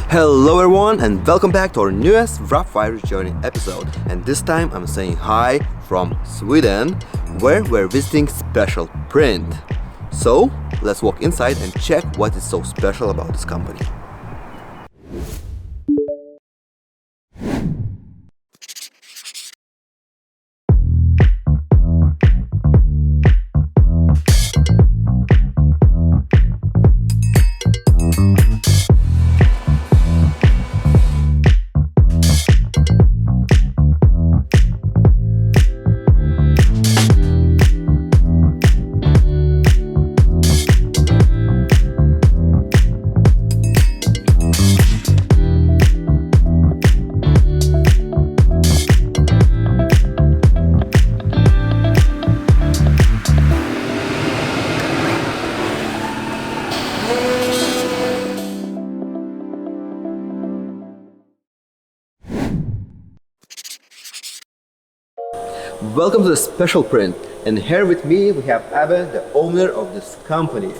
Hello everyone and welcome back to our newest Rough Fire Journey episode. And this time I'm saying hi from Sweden, where we're visiting Special Print. So let's walk inside and check what is so special about this company. Welcome to the Special Print, and here with me we have Abbe, the owner of this company.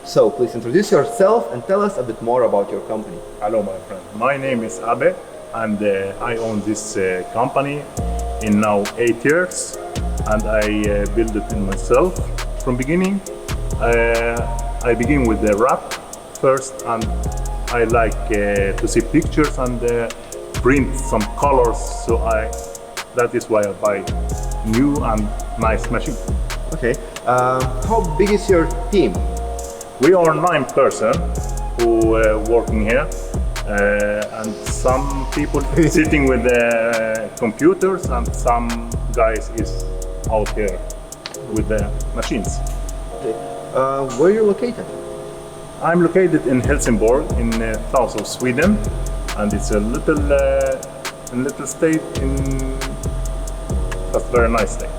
So please introduce yourself and tell us a bit more about your company. Hello my friend, my name is Abbe and I own this company in now 8 years, and I built it in myself from beginning. I begin with the wrap first, and I like to see pictures and print some colors, so that is why I buy new and nice machine. Okay, how big is your team? We are 9 persons who working here, and some people sitting with the computers, and some guys is out here with the machines. Okay. Where are you located? I'm located in Helsingborg, in south of Sweden, and it's a little state in a very nice state.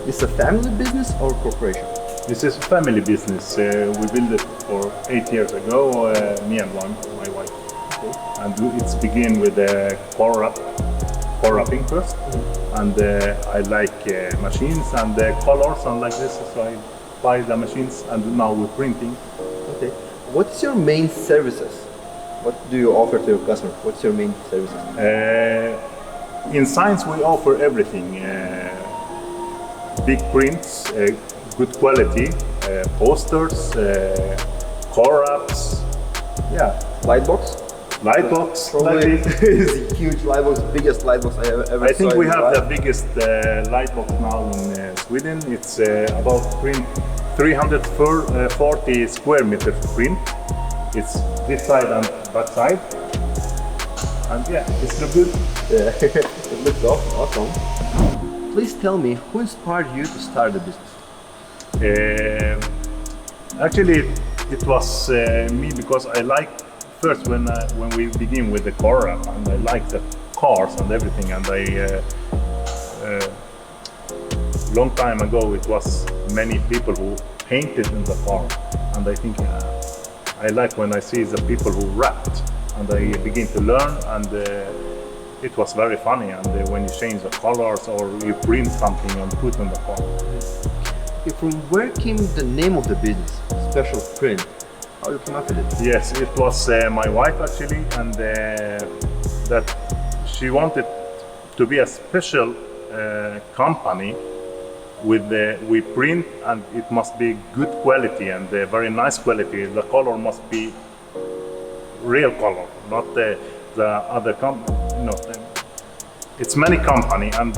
Is it a family business or corporation? This is a family business. We built it for 8 years ago, me and my wife. Okay. And it's begin with the core wrapping first. And I like machines and colors and like this, so I buy the machines, and now we're printing. Okay. What's your main services? What do you offer to your customer? What's your main services? In science we offer everything. Big prints, good quality, posters, core wraps, yeah. Lightbox? Lightbox, Probably like this. it's a huge lightbox, biggest lightbox I ever saw. I think we in have my the life. biggest lightbox now in Sweden. It's about 340 square meters print. It's this side and that side. And yeah, it's look good. Yeah, it looks awesome. Please tell me, who inspired you to start the business? Actually, it was me, because I like first when we begin with the car wrap, and I like the cars and everything, and long time ago it was many people who painted in the car, and I think I like when I see the people who wrapped, and I begin to learn, and it was very funny. And when you change the colors or you print something and put on the car. Okay, from where came the name of the business, Special Print? How you came up with it? Yes, it was my wife actually, and that she wanted to be a special company with we print, and it must be good quality and very nice quality. The color must be real color, not the other company. No, it's many company, and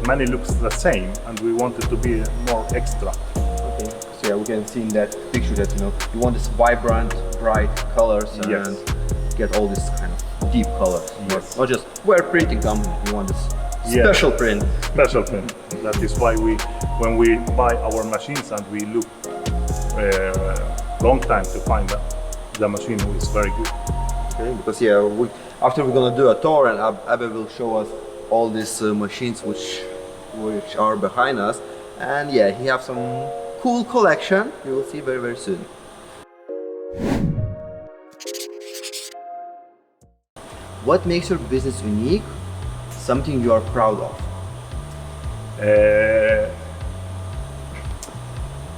many looks the same, and we wanted to be more extra. Okay, so yeah, we can see in that picture that you want this vibrant, bright colors and Yes. get all this kind of deep colors. Yes. Not just we're a printing company. We want this Yeah. special print. Special print. That is why when we buy our machines, and we look long time to find the machine who is very good. Okay, because yeah, after we're gonna do a tour, and Abbe will show us all these machines which are behind us, and yeah, he have some cool collection. You will see very soon. What makes your business unique? Something you are proud of?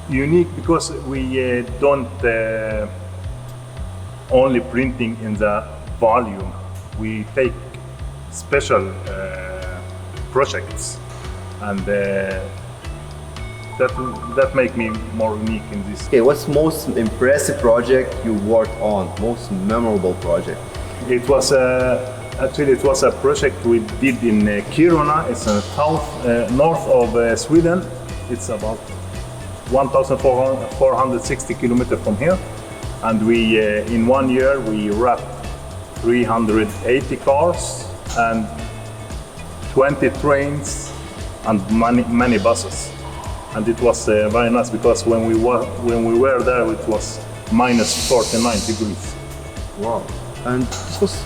Unique because we don't only printing in the volume. We take special projects, and that make me more unique in this. Okay, what's most impressive project you worked on? Most memorable project? It was actually it was a project we did in Kiruna. It's north of Sweden. It's about 1,460 kilometers from here, and we in 1 year we wrapped 380 cars and 20 trains and many buses. And it was very nice because when we were there, it was minus 49 degrees. Wow! And this was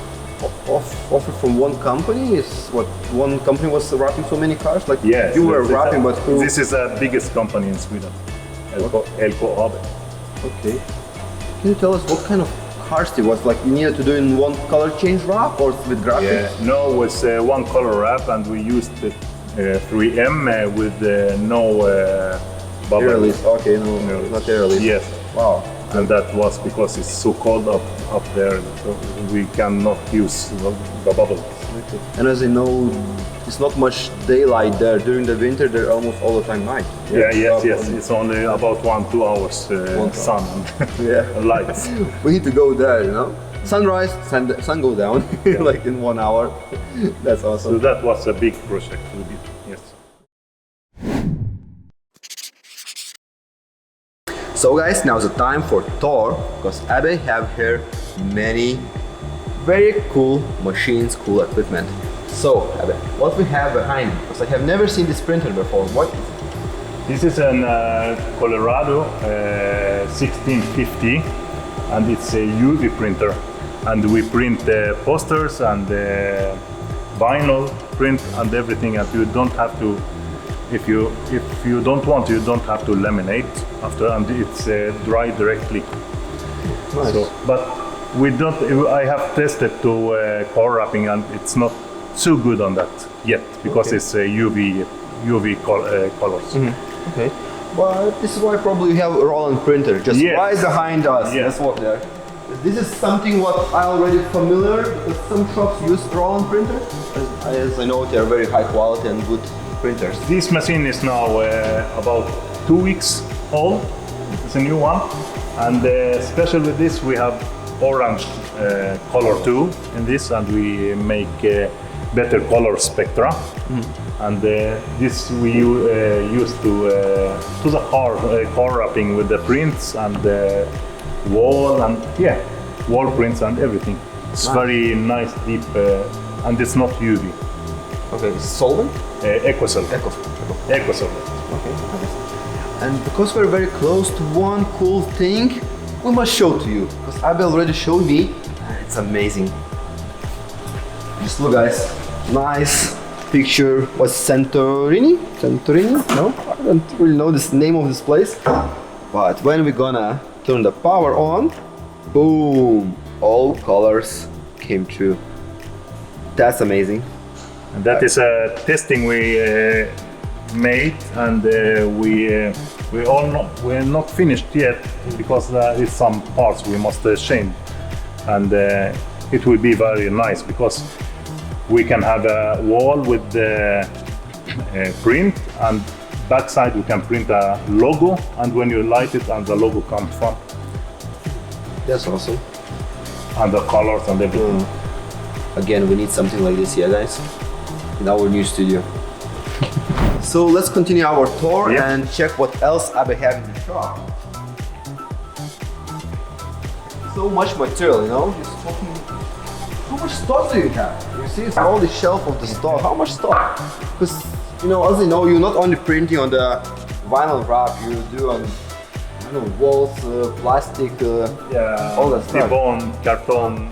offered from one company. Is what one company was wrapping so many cars? Like yes, you were wrapping, but who? This is the biggest company in Sweden, Abbe. Okay. Can you tell us what kind of cars it was? Like you needed to do in one color change wrap or with graphics? Yeah, no, it was one color wrap, and we used the 3M with no bubble. Air release. Okay, no, not air release. Yes. Wow. And that was because it's so cold up there, so we cannot use the bubble. Okay. And as you know, it's not much daylight there. During the winter, they're almost all the time night. Yes. It's only about 1-2 hours sun and lights. We need to go there, you know. Sunrise, sun go down, like in 1 hour. That's awesome. So that was a big project we did. Yes. So guys, now's the time for tour, because Abbe have here many very cool machines, cool equipment. So Abbe, what we have behind? Because I have never seen this printer before. What is it? This is an Colorado 1650, and it's a UV printer, and we print posters and vinyl print and everything, and you don't have to. If you don't want, you don't have to laminate after, and it's dry directly. Nice. So, but we don't. I have tested to car wrapping, and it's not so good on that yet because it's UV colors. Mm-hmm. Okay, but this is why probably we have a Roland printer just right behind us. Yes. That's what there. This is something what I already familiar because some shops use Roland printers. As I know, they are very high quality and good printers. This machine is now about 2 weeks old. It's a new one, and special with this we have orange color too in this, and we make better color spectra. And this we use to the car wrapping with the prints and the wall and wall prints and everything. It's very nice, deep, and it's not UV. Okay, solvent? Ecosolvent. Ecosolvent. Okay. And because we're very close to one cool thing, we must show to you. Because Abbe already showed me, and it's amazing. Just look, guys. Nice picture. Was Santorini? Santorini? No, I don't really know the name of this place. But when we're gonna turn the power on, boom! All colors came true. That's amazing. And that is a testing we made, and we're not finished yet because there is some parts we must change, and it will be very nice because we can have a wall with the print, and backside we can print a logo, and when you light it, and the logo comes from. That's awesome. And the colors and everything. Again, we need something like this here, guys, in our new studio. So let's continue our tour and check what else Abbe have in the shop. So much material, you know. Just talking. How much stock do you have? You see, it's all the shelf of the stock. How much stock? Because you know, as you know, you're not only printing on the vinyl wrap, you do on walls, plastic, all that stuff. Ribbon, carton.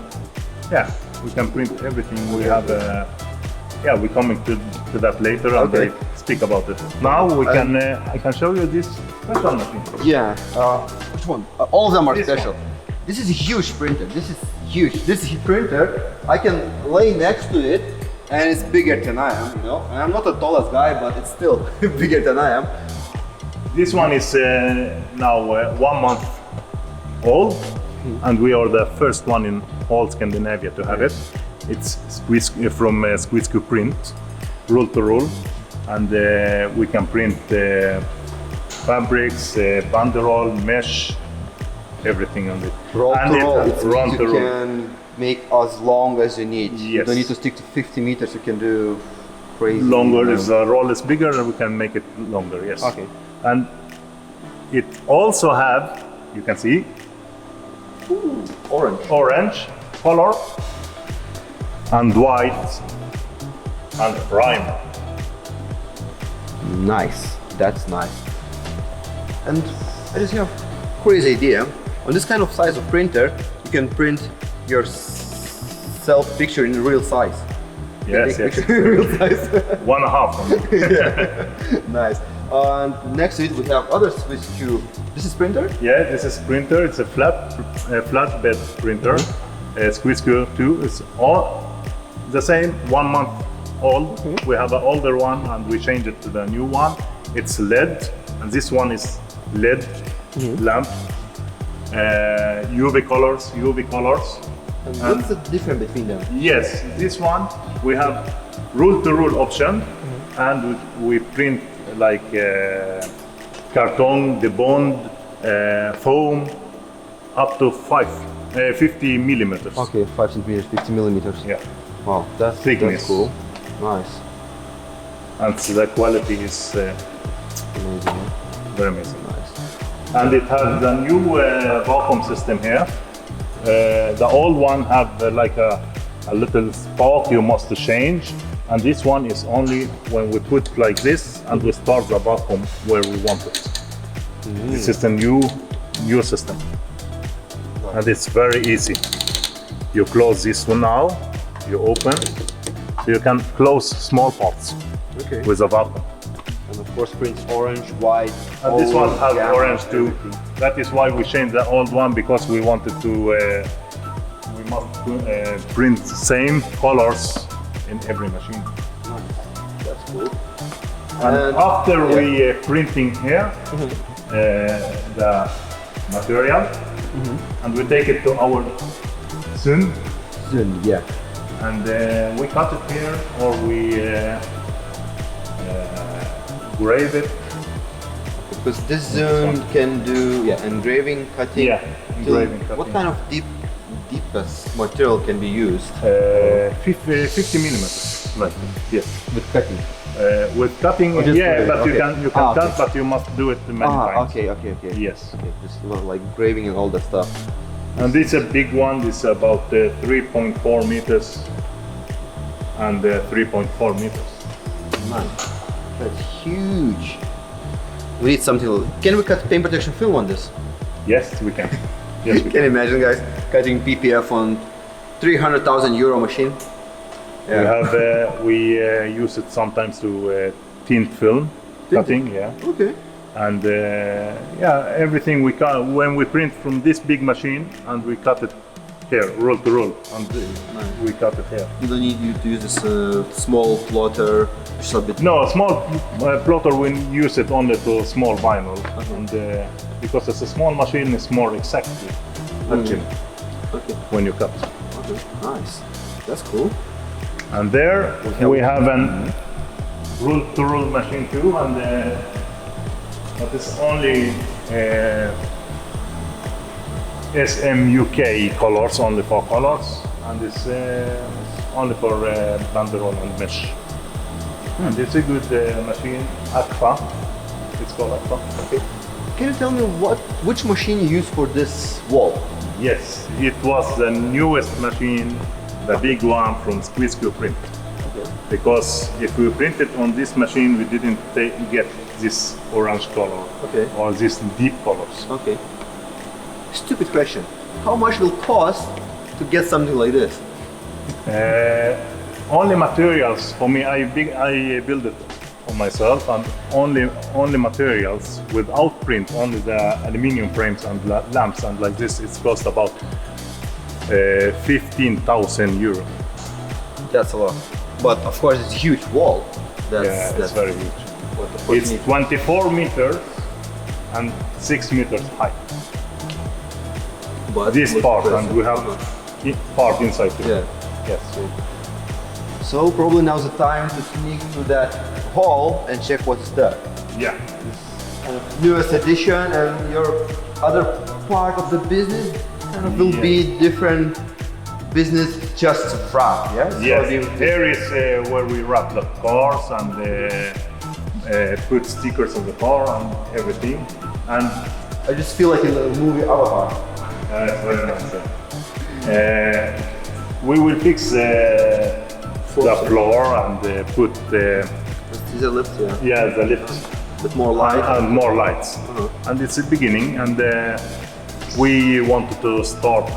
Yeah, we can print everything. We have. We're coming to that later, and I speak about it. Now we can. I can show you this special machine. Yeah. Which one? All of them are This special. one. This is a huge printer. This is huge. This printer, I can lay next to it, and it's bigger than I am. You know, and I'm not the tallest guy, but it's still bigger than I am. This one is now 1 month old, and we are the first one all Scandinavia to have it. It's from Squeeze print, roll to roll, and we can print fabrics, banderole, mesh, everything on it. Roll and to roll, it, it roll means to you roll. can make as long as you need. You Yes. don't need to stick to 50 meters, you can do crazy. Longer, if the roll is bigger, we can make it longer, yes. Okay. And it also have, you can see, orange color and white and primer. Nice, that's nice. And I just have a crazy idea. On this kind of size of printer, you can print your self picture in real size. Yes, Take yes. picture in real size. 1.5. Nice. And next to it we have other switch to. This is printer? Yeah, this is printer. It's a flatbed printer. Squeeze 2. It's all the same, 1 month old. We have an older one and we changed it to the new one. It's LED, and this one is LED lamp. UV colors. And what's the difference between them? Yes, this one we have roll-to-roll option, and we print like carton, the bond, foam, up to 50 millimeters. Okay, 5 centimeters, 50 millimeters. Yeah, Wow, that's Thickness. cool. Nice. and so the quality is Amazing. very amazing. Nice. And it has the new vacuum system here. The old one have like a little spark you must change, and this one is only when we put like this and we start the vacuum where we want it. This is the new system, and it's very easy. You close this one now, you open, so you can close small parts Okay. with a vacuum. And of course prints orange, white. And this one has gamma, orange too. everything. That is why we changed the old one, because we wanted to we must print the same colors in every machine. Nice. That's cool. And after we printing here the material, and we take it to our sun, Soon, yeah. and we cut it here, or we grave it. Because this zone can do engraving, cutting. Yeah, till- engraving, What cutting. kind of deepest material can be used 50 millimeters, like yes. with cutting? With cutting, Or just yeah, with it, but okay. you can Ah, cut, okay. but you must do it many times. Okay. Yes. Okay, just like graving and all that stuff. And this is a big one. This is about 3.4 meters and 3.4 meters. Nice. That's huge. We need something. Can we cut paint protection film on this? Yes, we can. Yes, we Can can. you imagine, guys, cutting PPF on 300,000 euro machine? We have we use it sometimes to tint film cutting. Yeah. Okay. And yeah, everything we cut when we print from this big machine, and we cut it here, roll to roll, and we cut it here. You don't need you to use this small plotter, just a bit. No, small plotter, we use it only to small vinyl, and because it's a small machine, it's more exactly actually Okay. when you cut. Okay. Nice. That's cool. And there we have an roll-to-roll machine too, and but it's only SMUK colors, only 4 colors, and it's only for banderole and mesh. And it's a good machine, Aqua. It's called Aqua. Okay. Can you tell me which machine you use for this wall? Yes, it was the newest machine, the big one from Squeeze Print. Okay. Because if we printed on this machine, we didn't get this orange color Okay. or these deep colors. Okay. Stupid question. How much will cost to get something like this? Only materials for me. I build it for myself, and only materials without print. Only the aluminium frames and lamps and like this. It's cost about 15,000 euro. That's a lot. But of course, it's a huge wall. Yeah, it's very huge. What the fuck It's you need. 24 meters and 6 meters high. But This looks part, impressive. and we have part inside too. Yeah. Yes. So probably now's the time to sneak to that hall and check what is there. Yeah. Kind of newest edition, and your other part of the business kind of will be different business, just wrap, yes? Yes. Here is where we wrap the cars and put stickers on the car and everything. And I just feel like in the movie Avatar. it's very nice. We will fix the floor and put the These are lifts, yeah. the lift With more light. and more lights. And it's the beginning, and we wanted to start.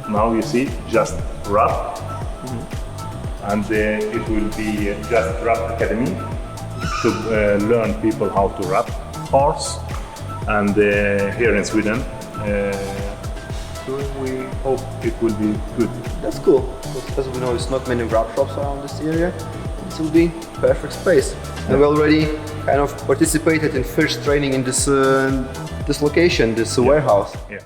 Now you see, just wrap, and it will be just wrap academy to learn people how to wrap cars, and here in Sweden. So we hope it will be good. That's cool. Because as we know, there's not many wrap shops around this area. This will be perfect space. And we already kind of participated in first training in this this location, this warehouse. Yeah.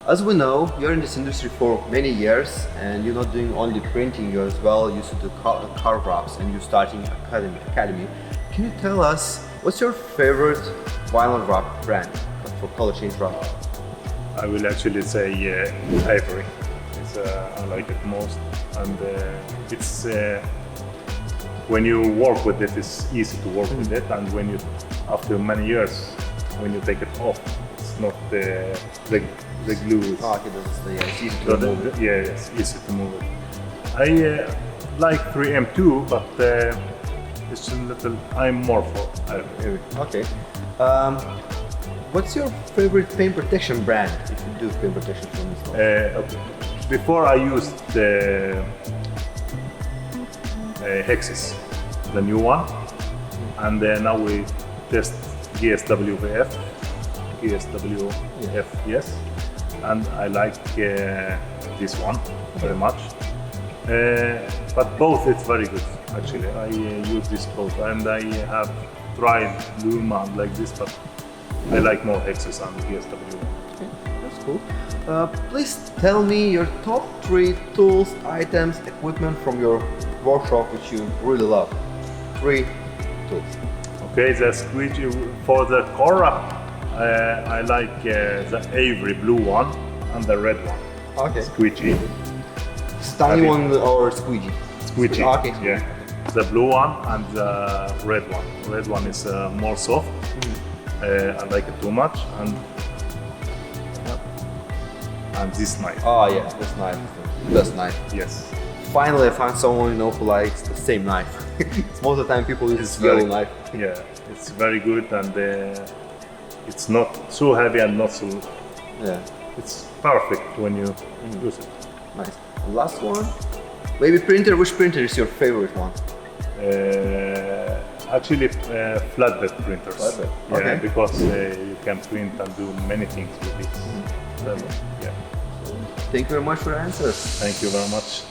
As we know, you're in this industry for many years, and you're not doing only printing, you as well used to do car wraps, and you're starting academy. Can you tell us what's your favorite vinyl wrap brand for color change wrap? I will actually say Ivory. It's, I like it most, and it's when you work with it, it's easy to work with it, and when you, after many years, when you take it off, it's not the glue. Is, it's easy to move it. Yeah, it's easy to move it. I like 3M too, but it's a little. I'm more for Ivory. Okay. What's your favorite paint protection brand, if you do paint protection from this one? Okay. Before I used the Hexis, the new one, and now we test GSWF, yes, and I like this one very much. But both it's very good actually. I use this both, and I have tried Luma like this, but I like more Hexis and GSW. Okay, that's cool. Please tell me your top 3 tools, items, equipment from your workshop which you really love. 3 tools. Okay, the squeegee for the car wrap. I like the Ivory blue one and the red one. Okay. Squeegee. Tiny one or squeegee? Squeegee. Okay. Yeah. The blue one and the red one. The red one is more soft. I like it too much, and this knife. Oh yeah, this knife. Best knife. Yes. Finally, I found someone who likes the same knife. Most of the time, people use this yellow knife. Yeah, it's very good, and it's not so heavy and not so. Yeah. It's perfect when you use it. Nice. Last one. Maybe printer. Which printer is your favorite one? Actually, flatbed printers. Flatbed. Yeah, Okay. because you can print and do many things with it. Yeah. Thank you very much for your answers. Thank you very much.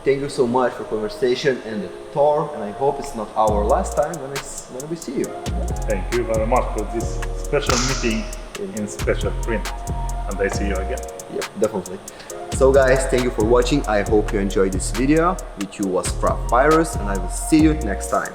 Thank you so much for conversation and the tour, and I hope it's not our last time when we see you. Thank you very much for this special meeting in special print, and I see you again. Yeah, definitely. So guys, thank you for watching. I hope you enjoyed this video. With you was Therese, and I will see you next time.